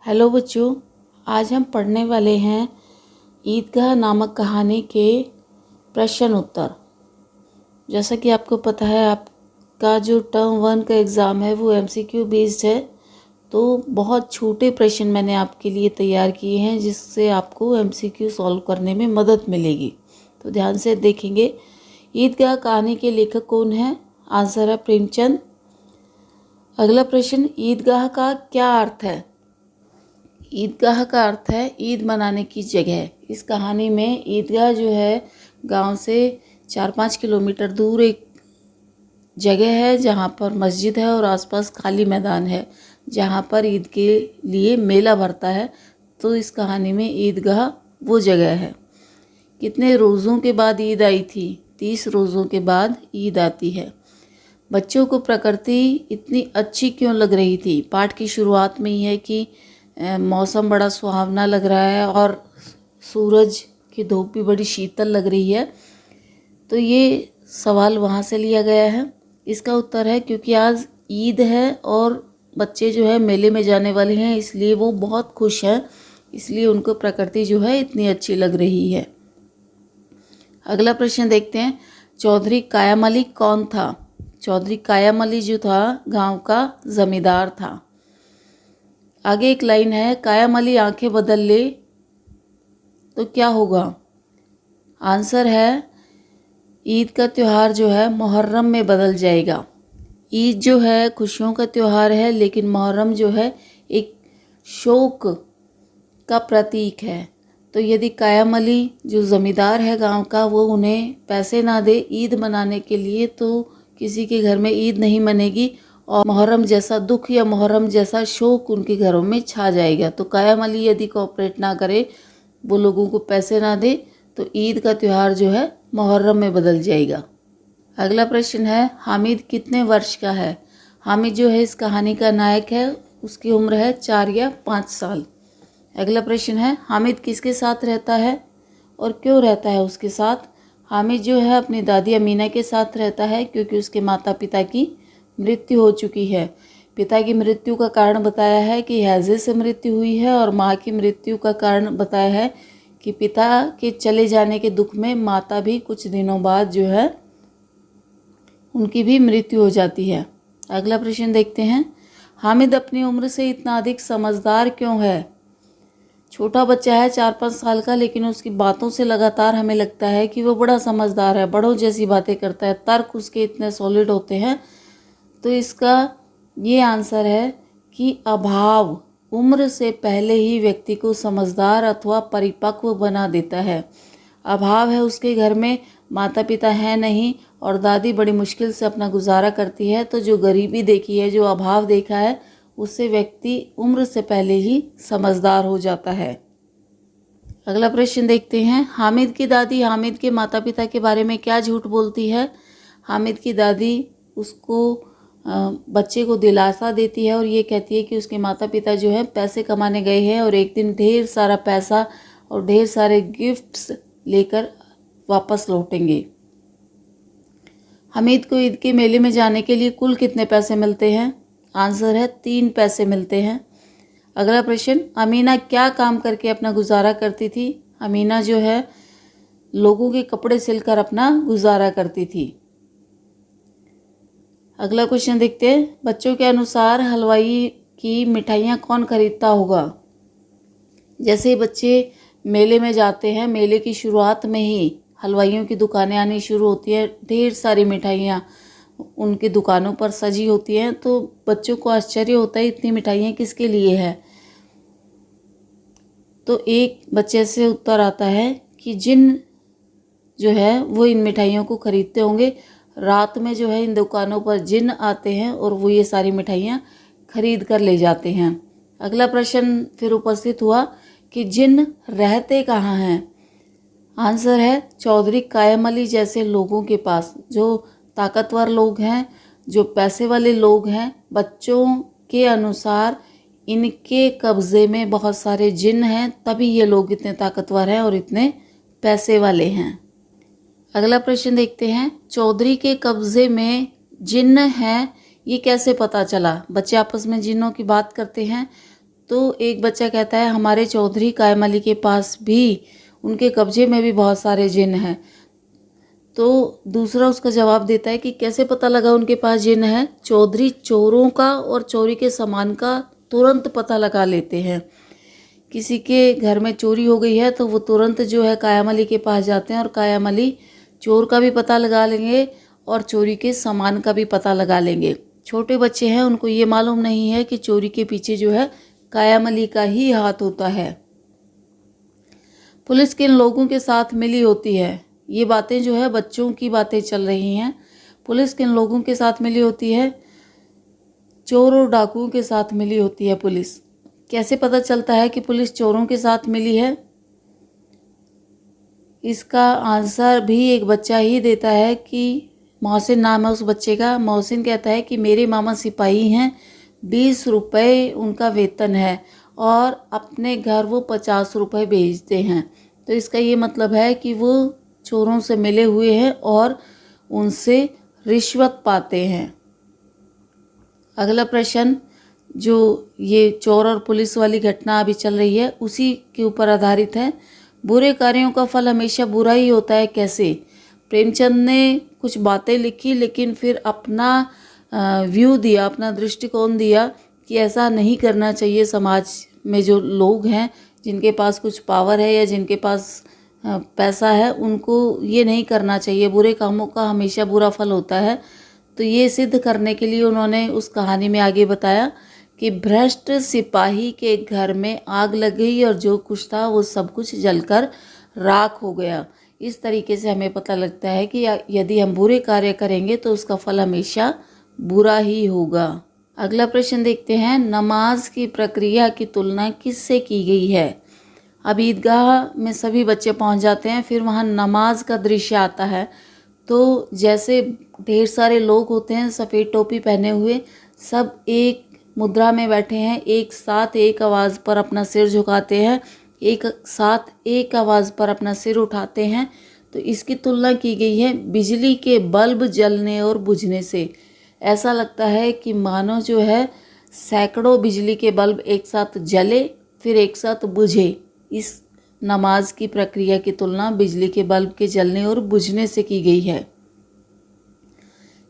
Hello बच्चों, आज हम पढ़ने वाले हैं ईदगाह नामक कहानी के प्रश्न उत्तर। जैसा कि आपको पता है, आपका जो टर्म 1 का एग्ज़ाम है वो MCQ बेस्ड है, तो बहुत छोटे प्रश्न मैंने आपके लिए तैयार किए हैं जिससे आपको MCQ सॉल्व करने में मदद मिलेगी। तो ध्यान से देखेंगे। ईदगाह कहानी के लेखक कौन है? आंसर है प्रेमचंद। अगला प्रश्न, ईदगाह का क्या अर्थ है? ईदगाह का अर्थ है ईद मनाने की जगह। इस कहानी में ईदगाह जो है गांव से 4-5 किलोमीटर दूर एक जगह है जहां पर मस्जिद है और आसपास खाली मैदान है जहां पर ईद के लिए मेला भरता है। तो इस कहानी में ईदगाह वो जगह है। कितने रोज़ों के बाद ईद आई थी? 30 रोज़ों के बाद ईद आती है। बच्चों को प्रकृति इतनी अच्छी क्यों लग रही थी? पाठ की शुरुआत में ही है कि मौसम बड़ा सुहावना लग रहा है और सूरज की धूप भी बड़ी शीतल लग रही है। तो ये सवाल वहाँ से लिया गया है। इसका उत्तर है क्योंकि आज ईद है और बच्चे जो है मेले में जाने वाले हैं, इसलिए वो बहुत खुश हैं, इसलिए उनको प्रकृति जो है इतनी अच्छी लग रही है। अगला प्रश्न देखते हैं, चौधरी कायम अली कौन था? चौधरी कायम अली जो था गांव का जमींदार था। आगे एक लाइन है, कायम अली आंखें बदल ले तो क्या होगा? आंसर है ईद का त्यौहार जो है मुहर्रम में बदल जाएगा। ईद जो है खुशियों का त्यौहार है, लेकिन मुहर्रम जो है एक शोक का प्रतीक है। तो यदि कायम अली जो ज़मींदार है गांव का, वो उन्हें पैसे ना दे ईद मनाने के लिए, तो किसी के घर में ईद नहीं मनेगी और मुहर्रम जैसा दुख या मुहर्रम जैसा शोक उनके घरों में छा जाएगा। तो कायम अली यदि कोऑपरेट ना करे, वो लोगों को पैसे ना दे, तो ईद का त्यौहार जो है मुहर्रम में बदल जाएगा। अगला प्रश्न है, हामिद कितने वर्ष का है? हामिद जो है इस कहानी का नायक है, उसकी उम्र है 4 या 5 साल। अगला प्रश्न है, हामिद किसके साथ रहता है और क्यों रहता है उसके साथ? हामिद जो है अपनी दादी अमीना के साथ रहता है क्योंकि उसके माता पिता की मृत्यु हो चुकी है। पिता की मृत्यु का कारण बताया है कि हैजे से मृत्यु हुई है और माँ की मृत्यु का कारण बताया है कि पिता के चले जाने के दुख में माता भी कुछ दिनों बाद जो है उनकी भी मृत्यु हो जाती है। अगला प्रश्न देखते हैं, हामिद अपनी उम्र से इतना अधिक समझदार क्यों है? छोटा बच्चा है 4-5 साल का, लेकिन उसकी बातों से लगातार हमें लगता है कि वो बड़ा समझदार है, बड़ों जैसी बातें करता है, तर्क उसके इतने सॉलिड होते हैं। तो इसका ये आंसर है कि अभाव उम्र से पहले ही व्यक्ति को समझदार अथवा परिपक्व बना देता है। अभाव है, उसके घर में माता पिता हैं नहीं और दादी बड़ी मुश्किल से अपना गुजारा करती है। तो जो गरीबी देखी है, जो अभाव देखा है, उससे व्यक्ति उम्र से पहले ही समझदार हो जाता है। अगला प्रश्न देखते हैं, हामिद की दादी हामिद के माता पिता के बारे में क्या झूठ बोलती है? हामिद की दादी उसको बच्चे को दिलासा देती है और ये कहती है कि उसके माता पिता जो है पैसे कमाने गए हैं और एक दिन ढेर सारा पैसा और ढेर सारे गिफ्ट्स लेकर वापस लौटेंगे। हामिद को ईद के मेले में जाने के लिए कुल कितने पैसे मिलते हैं? आंसर है 3 पैसे मिलते हैं। अगला प्रश्न, अमीना क्या काम करके अपना गुजारा करती थी? अमीना जो है लोगों के कपड़े सिलकर अपना गुजारा करती थी। अगला क्वेश्चन देखते हैं, बच्चों के अनुसार हलवाई की मिठाइयाँ कौन खरीदता होगा? जैसे बच्चे मेले में जाते हैं, मेले की शुरुआत में ही हलवाइयों की दुकानें आनी शुरू होती हैं, ढेर सारी मिठाइयाँ उनकी दुकानों पर सजी होती हैं। तो बच्चों को आश्चर्य होता है इतनी मिठाइयाँ किसके लिए है? तो एक बच्चे से उत्तर आता है कि जिन जो है वो इन मिठाइयों को खरीदते होंगे। रात में जो है इन दुकानों पर जिन्न आते हैं और वो ये सारी मिठाइयाँ खरीद कर ले जाते हैं। अगला प्रश्न फिर उपस्थित हुआ कि जिन्न रहते कहाँ हैं? आंसर है चौधरी कायम अली जैसे लोगों के पास। जो ताकतवर लोग हैं, जो पैसे वाले लोग हैं, बच्चों के अनुसार इनके कब्जे में बहुत सारे जिन्न हैं, तभी ये लोग इतने ताकतवर हैं और इतने पैसे वाले हैं। अगला प्रश्न देखते हैं, चौधरी के कब्जे में जिन्न हैं, ये कैसे पता चला? बच्चे आपस में जिन्नों की बात करते हैं तो एक बच्चा कहता है हमारे चौधरी कायम अली के पास भी, उनके कब्जे में भी बहुत सारे जिन हैं। तो दूसरा उसका जवाब देता है कि कैसे पता लगा उनके पास जिन है? चौधरी चोरों का और चोरी के सामान का तुरंत पता लगा लेते हैं। किसी के घर में चोरी हो गई है तो वो तुरंत जो है कायम अली के पास जाते हैं और कायम अली चोर का भी पता लगा लेंगे और चोरी के सामान का भी पता लगा लेंगे। छोटे बच्चे हैं, उनको ये मालूम नहीं है कि चोरी के पीछे जो है कायम अली का ही हाथ होता है। पुलिस किन लोगों के साथ मिली होती है? ये बातें जो है बच्चों की बातें चल रही हैं। पुलिस किन लोगों के साथ मिली होती है? चोर और डाकुओं के साथ मिली होती है पुलिस। कैसे पता चलता है कि पुलिस चोरों के साथ मिली है? इसका आंसर भी एक बच्चा ही देता है कि मोहसिन नाम है उस बच्चे का। मोहसिन कहता है कि मेरे मामा सिपाही हैं, 20 रुपये उनका वेतन है और अपने घर वो 50 रुपये भेजते हैं। तो इसका ये मतलब है कि वो चोरों से मिले हुए हैं और उनसे रिश्वत पाते हैं। अगला प्रश्न, जो ये चोर और पुलिस वाली घटना अभी चल रही है उसी के ऊपर आधारित है। बुरे कार्यों का फल हमेशा बुरा ही होता है, कैसे? प्रेमचंद ने कुछ बातें लिखी लेकिन फिर अपना व्यू दिया, अपना दृष्टिकोण दिया कि ऐसा नहीं करना चाहिए। समाज में जो लोग हैं जिनके पास कुछ पावर है या जिनके पास पैसा है, उनको ये नहीं करना चाहिए। बुरे कामों का हमेशा बुरा फल होता है। तो ये सिद्ध करने के लिए उन्होंने उस कहानी में आगे बताया कि भ्रष्ट सिपाही के घर में आग लग गई और जो कुछ था वो सब कुछ जलकर राख हो गया। इस तरीके से हमें पता लगता है कि यदि हम बुरे कार्य करेंगे तो उसका फल हमेशा बुरा ही होगा। अगला प्रश्न देखते हैं, नमाज की प्रक्रिया की तुलना किससे की गई है? अब ईदगाह में सभी बच्चे पहुंच जाते हैं, फिर वहां नमाज का दृश्य आता है। तो जैसे ढेर सारे लोग होते हैं सफ़ेद टोपी पहने हुए, सब एक मुद्रा में बैठे हैं, एक साथ एक आवाज़ पर अपना सिर झुकाते हैं, एक साथ एक आवाज़ पर अपना सिर उठाते हैं। तो इसकी तुलना की गई है बिजली के बल्ब जलने और बुझने से। ऐसा लगता है कि मानो जो है सैकड़ों बिजली के बल्ब एक साथ जले फिर एक साथ बुझे। इस नमाज की प्रक्रिया की तुलना बिजली के बल्ब के जलने और बुझने से की गई है।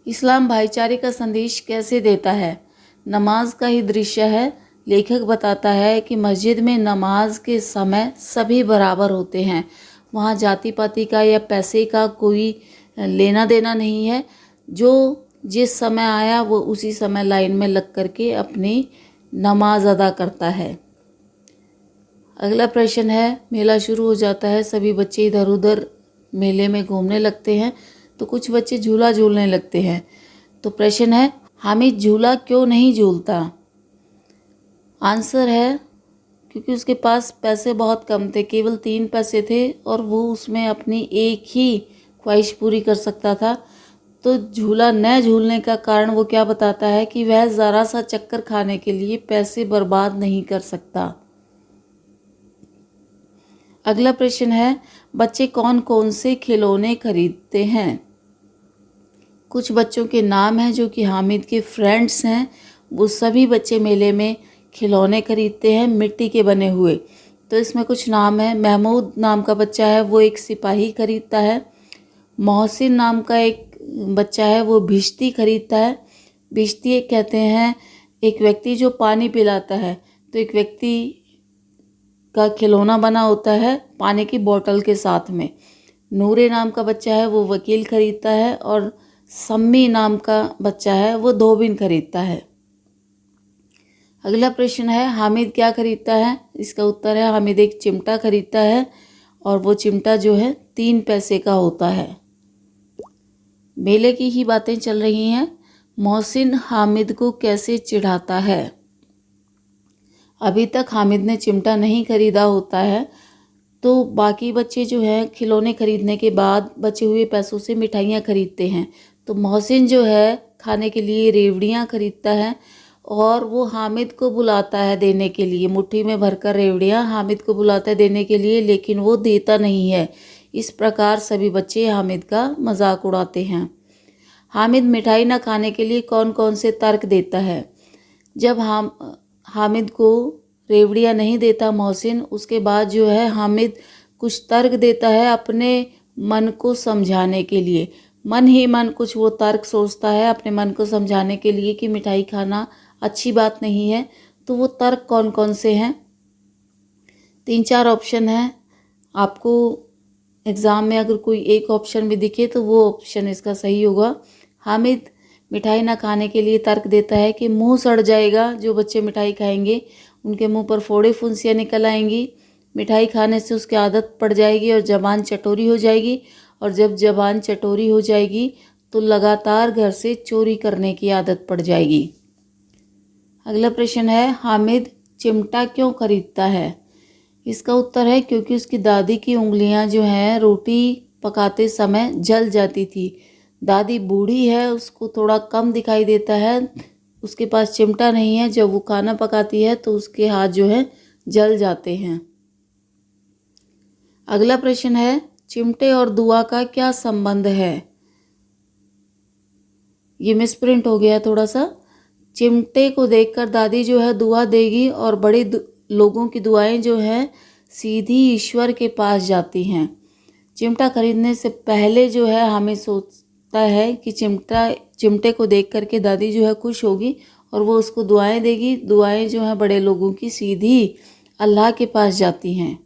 इस्लाम भाईचारे का संदेश कैसे देता है? नमाज का ही दृश्य है। लेखक बताता है कि मस्जिद में नमाज के समय सभी बराबर होते हैं। वहाँ जाति पाति का या पैसे का कोई लेना देना नहीं है। जो जिस समय आया वो उसी समय लाइन में लग करके अपनी नमाज अदा करता है। अगला प्रश्न है, मेला शुरू हो जाता है, सभी बच्चे इधर उधर मेले में घूमने लगते हैं, तो कुछ बच्चे झूला झूलने लगते हैं। तो प्रश्न है, हामिद झूला क्यों नहीं झूलता? आंसर है क्योंकि उसके पास पैसे बहुत कम थे, केवल 3 पैसे थे और वो उसमें अपनी एक ही ख्वाहिश पूरी कर सकता था। तो झूला न झूलने का कारण वो क्या बताता है कि वह ज़रा सा चक्कर खाने के लिए पैसे बर्बाद नहीं कर सकता। अगला प्रश्न है, बच्चे कौन कौन से खिलौने खरीदते हैं? कुछ बच्चों के नाम हैं जो कि हामिद के फ्रेंड्स हैं। वो सभी बच्चे मेले में खिलौने खरीदते हैं मिट्टी के बने हुए। तो इसमें कुछ नाम है। महमूद नाम का बच्चा है, वो एक सिपाही खरीदता है। मोहसिन नाम का एक बच्चा है, वो भिश्ती खरीदता है। भिश्ती एक कहते हैं एक व्यक्ति जो पानी पिलाता है। तो एक व्यक्ति का खिलौना बना होता है पानी की बोतल के साथ में। नूरे नाम का बच्चा है, वो वकील खरीदता है। और सम्मी नाम का बच्चा है, वो धोबिन खरीदता है। अगला प्रश्न है, हामिद क्या खरीदता है? इसका उत्तर है हामिद एक चिमटा खरीदता है और वो चिमटा जो है 3 पैसे का होता है। मेले की ही बातें चल रही हैं। मोहसिन हामिद को कैसे चिढ़ाता है? अभी तक हामिद ने चिमटा नहीं खरीदा होता है, तो बाकी बच्चे जो हैं खिलौने खरीदने के बाद बचे हुए पैसों से मिठाइयाँ खरीदते हैं। तो मोहसिन जो है खाने के लिए रेवड़ियाँ खरीदता है और वो हामिद को बुलाता है देने के लिए। मुट्ठी में भरकर रेवड़ियाँ हामिद को बुलाता है देने के लिए, लेकिन वो देता नहीं है। इस प्रकार सभी बच्चे हामिद का मजाक उड़ाते हैं। हामिद मिठाई ना खाने के लिए कौन कौन से तर्क देता है? जब हामिद को रेवड़ियाँ नहीं देता मोहसिन। उसके बाद जो है हामिद कुछ तर्क देता है अपने मन को समझाने के लिए। मन ही मन कुछ वो तर्क सोचता है अपने मन को समझाने के लिए कि मिठाई खाना अच्छी बात नहीं है। तो वो तर्क कौन कौन से हैं? 3-4 ऑप्शन हैं। आपको एग्ज़ाम में अगर कोई एक ऑप्शन भी दिखे तो वो ऑप्शन इसका सही होगा। हामिद मिठाई ना खाने के लिए तर्क देता है कि मुंह सड़ जाएगा, जो बच्चे मिठाई खाएंगे उनके मुंह पर फोड़े फुंसियाँ निकल आएंगी, मिठाई खाने से उसकी आदत पड़ जाएगी और ज़बान चटोरी हो जाएगी, और जब ज़बान चटोरी हो जाएगी तो लगातार घर से चोरी करने की आदत पड़ जाएगी। अगला प्रश्न है, हामिद चिमटा क्यों खरीदता है? इसका उत्तर है क्योंकि उसकी दादी की उंगलियां जो हैं रोटी पकाते समय जल जाती थी। दादी बूढ़ी है, उसको थोड़ा कम दिखाई देता है, उसके पास चिमटा नहीं है, जब वो खाना पकाती है तो उसके हाथ जो है जल जाते हैं। अगला प्रश्न है, चिमटे और दुआ का क्या संबंध है? ये मिसप्रिंट हो गया थोड़ा सा। चिमटे को देखकर दादी जो है दुआ देगी और बड़े लोगों की दुआएं जो हैं सीधी ईश्वर के पास जाती हैं। चिमटा खरीदने से पहले जो है हमें सोचता है कि चिमटे को देख करके दादी जो है खुश होगी और वो उसको दुआएं देगी। दुआएं जो है बड़े लोगों की सीधी अल्लाह के पास जाती हैं।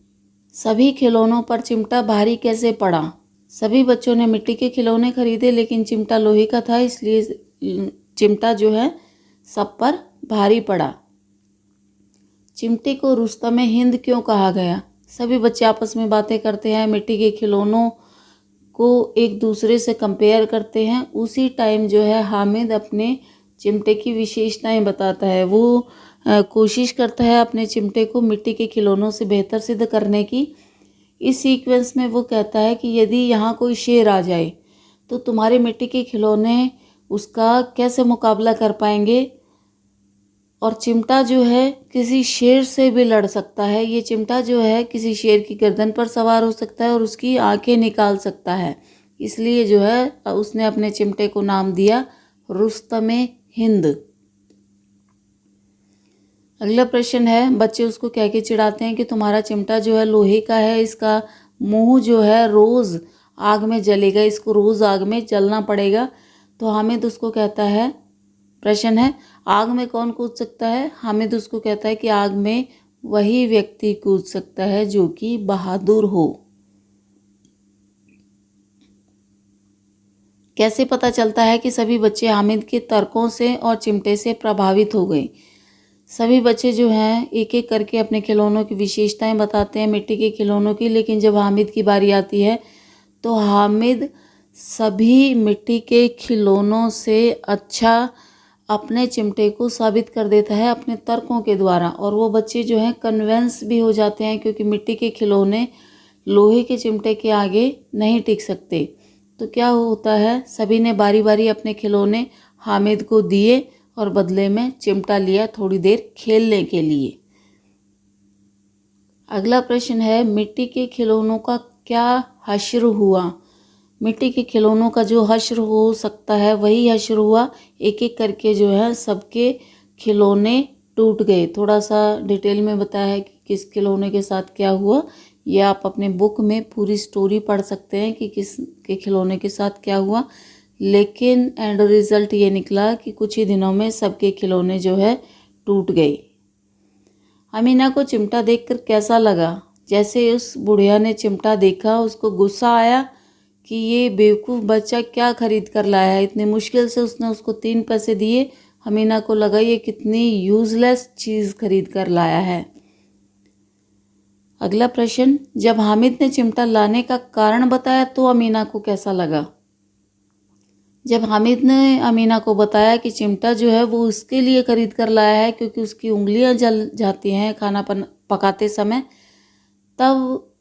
सभी खिलौनों पर चिमटा भारी कैसे पड़ा? सभी बच्चों ने मिट्टी के खिलौने खरीदे लेकिन चिमटा लोहे का था, इसलिए चिमटा जो है सब पर भारी पड़ा। चिमटे को रुस्तम हिंद क्यों कहा गया? सभी बच्चे आपस में बातें करते हैं, मिट्टी के खिलौनों को एक दूसरे से कंपेयर करते हैं। उसी टाइम जो है हामिद अपने चिमटे की विशेषताएं बताता है। वो कोशिश करता है अपने चिमटे को मिट्टी के खिलौनों से बेहतर सिद्ध करने की। इस सीक्वेंस में वो कहता है कि यदि यहाँ कोई शेर आ जाए तो तुम्हारे मिट्टी के खिलौने उसका कैसे मुकाबला कर पाएंगे? और चिमटा जो है किसी शेर से भी लड़ सकता है। ये चिमटा जो है किसी शेर की गर्दन पर सवार हो सकता है और उसकी आंखें निकाल सकता है। इसलिए जो है उसने अपने चिमटे को नाम दिया रुस्तम हिंद। अगला प्रश्न है, बच्चे उसको कह के चिढ़ाते हैं कि तुम्हारा चिमटा जो है लोहे का है, इसका मुंह जो है रोज़ आग में जलेगा, इसको रोज़ आग में जलना पड़ेगा। तो हामिद उसको कहता है, प्रश्न है, आग में कौन कूद सकता है? हामिद उसको कहता है कि आग में वही व्यक्ति कूद सकता है जो कि बहादुर हो। कैसे पता चलता है कि सभी बच्चे हामिद के तर्कों से और चिमटे से प्रभावित हो गए? सभी बच्चे जो हैं एक एक करके अपने खिलौनों की विशेषताएं बताते हैं मिट्टी के खिलौनों की, लेकिन जब हामिद की बारी आती है तो हामिद सभी मिट्टी के खिलौनों से अच्छा अपने चिमटे को साबित कर देता है अपने तर्कों के द्वारा। और वो बच्चे जो हैं कन्विंस भी हो जाते हैं क्योंकि मिट्टी के खिलौने लोहे के चिमटे के आगे नहीं टिक सकते। तो क्या होता है, सभी ने बारी बारी अपने खिलौने हामिद को दिए और बदले में चिमटा लिया थोड़ी देर खेलने के लिए। अगला प्रश्न है, मिट्टी के खिलौनों का क्या हश्र हुआ? मिट्टी के खिलौनों का जो हश्र हो सकता है वही हश्र हुआ। एक एक करके जो है सबके खिलौने टूट गए। थोड़ा सा डिटेल में बताया है कि किस खिलौने के साथ क्या हुआ। ये आप अपने बुक में पूरी स्टोरी पढ़ सकते हैं कि किस के खिलौने के साथ क्या हुआ, लेकिन एंड रिज़ल्ट ये निकला कि कुछ ही दिनों में सबके खिलौने जो है टूट गए। अमीना को चिमटा देखकर कैसा लगा? जैसे उस बुढ़िया ने चिमटा देखा उसको गुस्सा आया कि ये बेवकूफ़ बच्चा क्या खरीद कर लाया है। इतनी मुश्किल से उसने उसको 3 पैसे दिए। अमीना को लगा ये कितनी यूज़लेस चीज़ खरीद कर लाया है। अगला प्रश्न, जब हामिद ने चिमटा लाने का कारण बताया तो अमीना को कैसा लगा? जब हामिद ने अमीना को बताया कि चिमटा जो है वो उसके लिए खरीद कर लाया है क्योंकि उसकी उंगलियां जल जाती हैं खाना पकाते समय, तब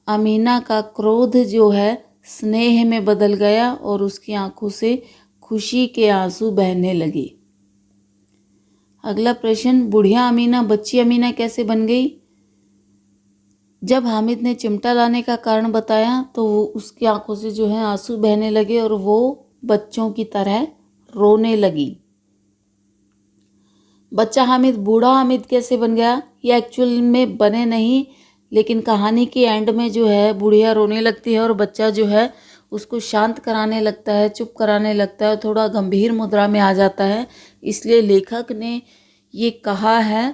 अमीना का क्रोध जो है स्नेह में बदल गया और उसकी आंखों से खुशी के आंसू बहने लगे। अगला प्रश्न, बुढ़िया अमीना बच्ची अमीना कैसे बन गई? जब हामिद ने चिमटा लाने का कारण बताया तो वो उसकी आंखों से जो है आंसू बहने लगे और वो बच्चों की तरह रोने लगी। बच्चा हामिद बूढ़ा हामिद कैसे बन गया? ये एक्चुअल में बने नहीं, लेकिन कहानी के एंड में जो है बुढ़िया रोने लगती है और बच्चा जो है उसको शांत कराने लगता है, चुप कराने लगता है, थोड़ा गंभीर मुद्रा में आ जाता है। इसलिए लेखक ने ये कहा है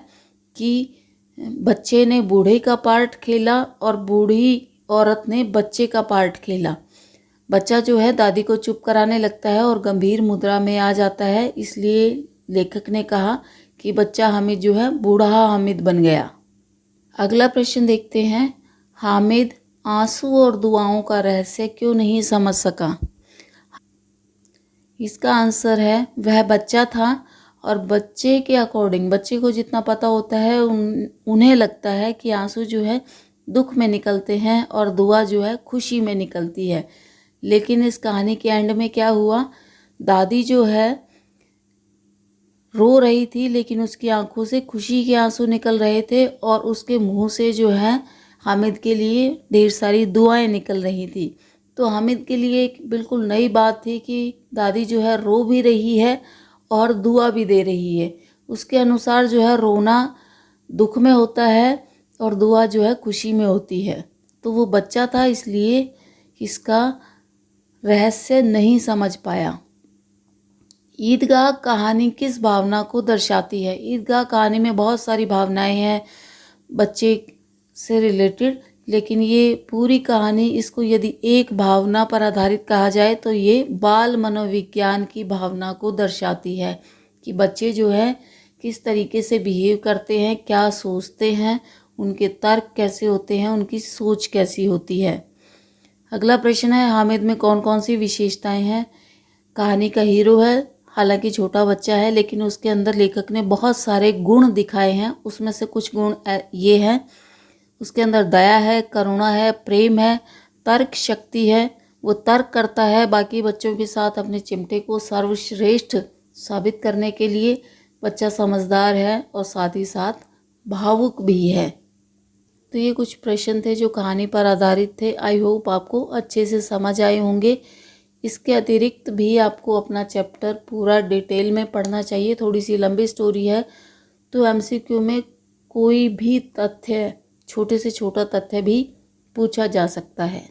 कि बच्चे ने बूढ़े का पार्ट खेला और बूढ़ी औरत ने बच्चे का पार्ट खेला। बच्चा जो है दादी को चुप कराने लगता है और गंभीर मुद्रा में आ जाता है, इसलिए लेखक ने कहा कि बच्चा हामिद जो है बूढ़ा हामिद बन गया। अगला प्रश्न देखते हैं, हामिद आंसू और दुआओं का रहस्य क्यों नहीं समझ सका? इसका आंसर है वह बच्चा था और बच्चे के अकॉर्डिंग, बच्चे को जितना पता होता है उन्हें लगता है कि आंसू जो है दुख में निकलते हैं और दुआ जो है खुशी में निकलती है। लेकिन इस कहानी के एंड में क्या हुआ, दादी जो है रो रही थी लेकिन उसकी आंखों से खुशी के आंसू निकल रहे थे और उसके मुंह से जो है हामिद के लिए ढेर सारी दुआएं निकल रही थी। तो हामिद के लिए एक बिल्कुल नई बात थी कि दादी जो है रो भी रही है और दुआ भी दे रही है। उसके अनुसार जो है रोना दुख में होता है और दुआ जो है खुशी में होती है। तो वो बच्चा था इसलिए इसका रहस्य नहीं समझ पाया। ईदगाह कहानी किस भावना को दर्शाती है? ईदगाह कहानी में बहुत सारी भावनाएं हैं बच्चे से रिलेटेड, लेकिन ये पूरी कहानी, इसको यदि एक भावना पर आधारित कहा जाए तो ये बाल मनोविज्ञान की भावना को दर्शाती है कि बच्चे जो है किस तरीके से बिहेव करते हैं, क्या सोचते हैं, उनके तर्क कैसे होते हैं, उनकी सोच कैसी होती है। अगला प्रश्न है, हामिद में कौन कौन सी विशेषताएं हैं? कहानी का हीरो है, हालांकि छोटा बच्चा है, लेकिन उसके अंदर लेखक ने बहुत सारे गुण दिखाए हैं। उसमें से कुछ गुण ये हैं, उसके अंदर दया है, करुणा है, प्रेम है, तर्क शक्ति है, वो तर्क करता है बाकी बच्चों के साथ अपने चिमटे को सर्वश्रेष्ठ साबित करने के लिए। बच्चा समझदार है और साथ ही साथ भावुक भी है। तो ये कुछ प्रश्न थे जो कहानी पर आधारित थे। आई होप आपको अच्छे से समझ आए होंगे। इसके अतिरिक्त भी आपको अपना चैप्टर पूरा डिटेल में पढ़ना चाहिए। थोड़ी सी लंबी स्टोरी है तो एमसीक्यू में कोई भी तथ्य, छोटे से छोटा तथ्य भी पूछा जा सकता है।